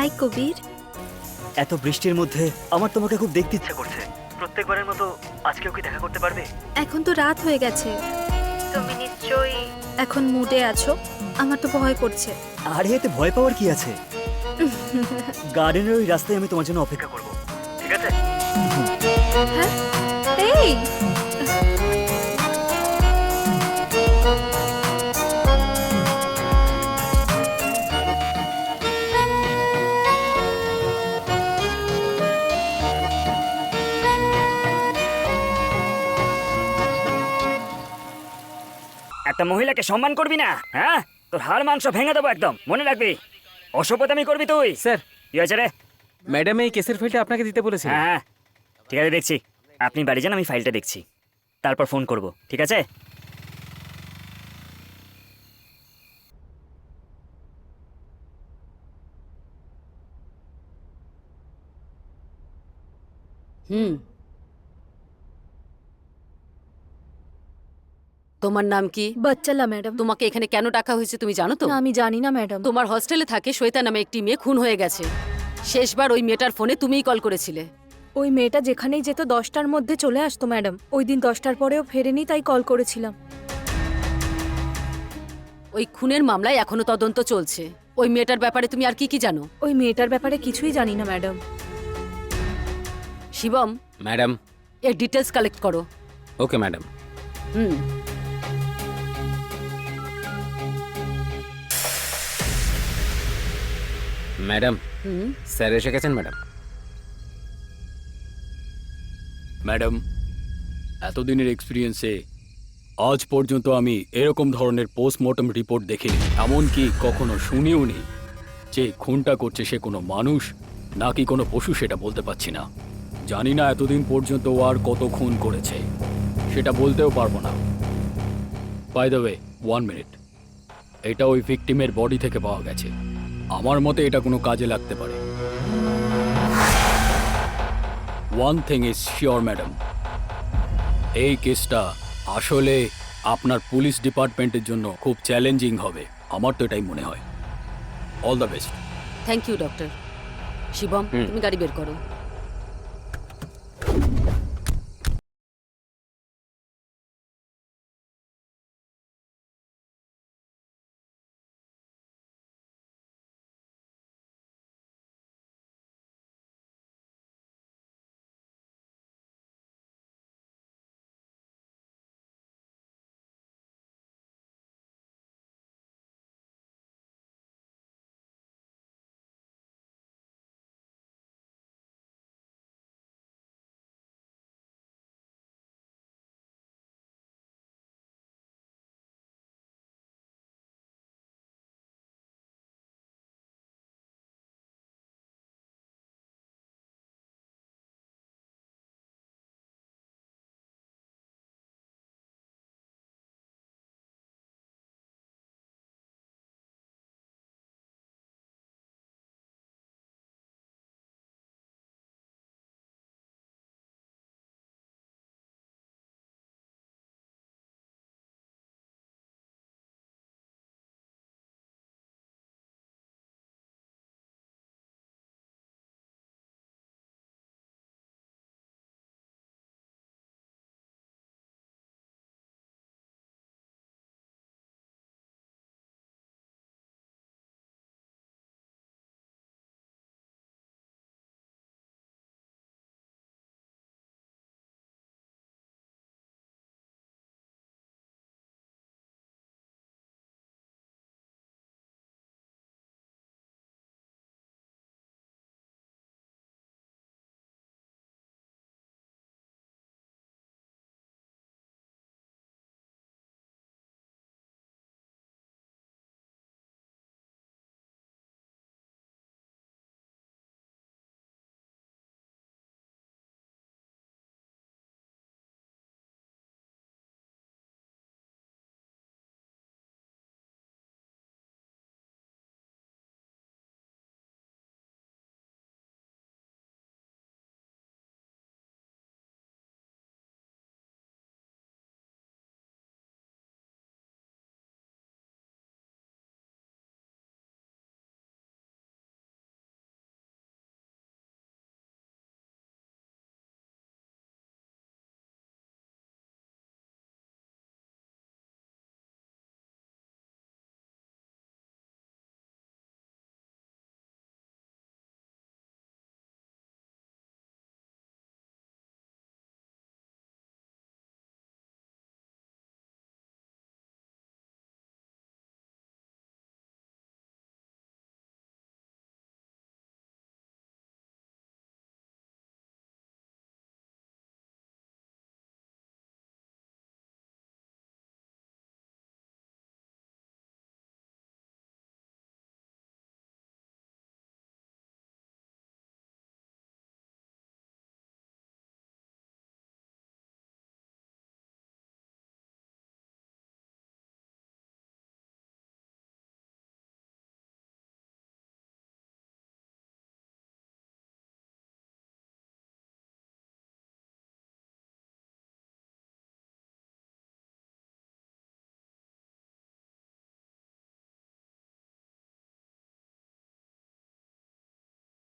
High কবির। এত বৃষ্টির মধ্যে আমার তোমাকে খুব দেখতে ইচ্ছা করছে। প্রত্যেকবারের মতো আজকেও কি দেখা করতে পারবে? এখন তো রাত হয়ে গেছে, তুমি নিশ্চয়ই এখন মুডে আছো। আমার তো ভয় করছে। আরে এতে ভয় পাওয়ার কি আছে? গার্ডেনের ওই রাস্তায় আমি তোমার জন্য অপেক্ষা করব, ঠিক আছে? হ্যাঁ, এই একটা মহিলাকে সম্মান করবি না? হ্যাঁ, তোর হাড় মাংস ভেঙে দেবো একদম, মনে রাখবি। অসভ্যতামি করবি তুই। স্যার, কি হয়েছে রে? ম্যাডাম এই কেসের ফাইলটা আপনাকে দিতে বলেছে। হ্যাঁ হ্যাঁ, ঠিক আছে, দেখছি। আপনি বাড়ি যান, আমি ফাইলটা দেখছি, তারপর ফোন করব, ঠিক আছে? তোমার নাম কি? বাচ্চালা ম্যাডাম। তোমাকে এখানে কেন ডাকা হয়েছে তুমি জানো তো? না, আমি জানি না ম্যাডাম। তোমার হস্টেলে থাকে শ্বেতা নামে একটি মেয়ে খুন হয়ে গেছে। শেষবার ওই মেয়েটার ফোনে তুমিই কল করেছিলে। ওই মেয়েটা যেখানেই যেত 10টার মধ্যে চলে আসতো ম্যাডাম। ওই দিন 10টার পরেও ফেরেনি, তাই কল করেছিলাম। ওই খুনের মামলায় এখনো তদন্ত চলছে। ওই মেয়েটার ব্যাপারে তুমি আর কি কি জানো? ওই মেয়েটার ব্যাপারে কিছুই জানি না ম্যাডাম। শিবম, ম্যাডাম। এর ডিটেলস কালেক্ট করো। Okay madam. হুম। ম্যাডাম, হুম। স্যার এসে গেছেন ম্যাডাম। ম্যাডাম, এতদিনের এক্সপিরিয়েন্সে আজ পর্যন্ত আমি এরকম ধরনের পোস্টমর্টম রিপোর্ট দেখিনি। এমনকি কখনো শুনিও নি। যে খুনটা করছে সে কোনো মানুষ নাকি কোনো পশু সেটা বলতে পারছি না। জানি না এতদিন পর্যন্ত ও আর কত খুন করেছে, সেটা বলতেও পারবো না। By the way, 1 minute. এটা ওই ভিকটিমের বডি থেকে পাওয়া গেছে। আমার মতে এটা কোনো কাজে লাগতে পারে। One thing is sure, madam, এই কেসটা আসলে আপনার পুলিশ ডিপার্টমেন্টের জন্য খুব চ্যালেঞ্জিং হবে। আমার তো এটাই মনে হয়। All the best. Thank you doctor. Shivam, তুমি গাড়ি বের করো।